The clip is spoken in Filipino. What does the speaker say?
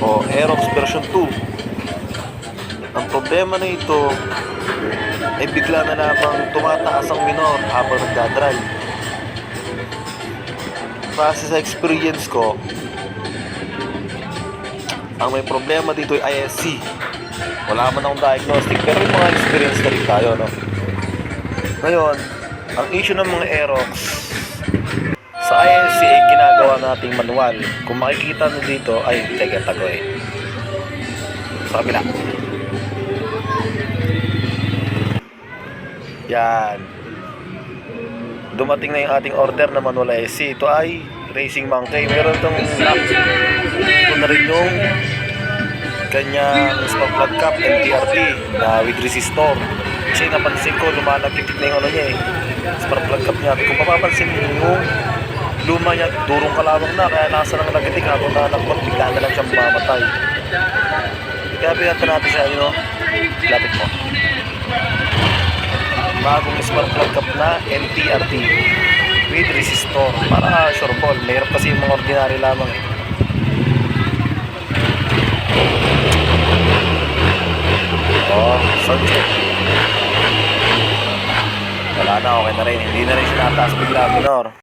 o Aerox version 2. Ang problema na ito ay bigla na lamang tumataas ang minor habang nagdadrive. Base sa experience ko, ang may problema dito ay ISC. Wala man akong diagnostic, pero may mga experience na rin tayo, no? Ngayon, ang issue ng mga Aerox sa ISC ay ginagawa nating manual. Kung makikita nyo dito, ay teka tagoy sa kabila. Yan, dumating na yung ating order na manual ISC. Ito ay Racing Monkey. Meron itong lock. Ito na rin yung kanyang spark plug cap MTRT na with resistor. Kasi napansin ko lumalagkit na yung ano niya eh, spark plug cap niya. Kung mapapansin niyo yung luma niya, durong kalawang na, kaya nasa nang nagitik habang nanakot, bigla na lang siyang mamatay. Kaya pinata natin siya, you know, lapit mo. Bagong spark plug cap na MTRT with resistor para sure ball. Mayroon kasi yung mga ordinary lamang eh. Oh, sound check. Wala na, okay na rin. Hindi na rin siya nataas bigla minor.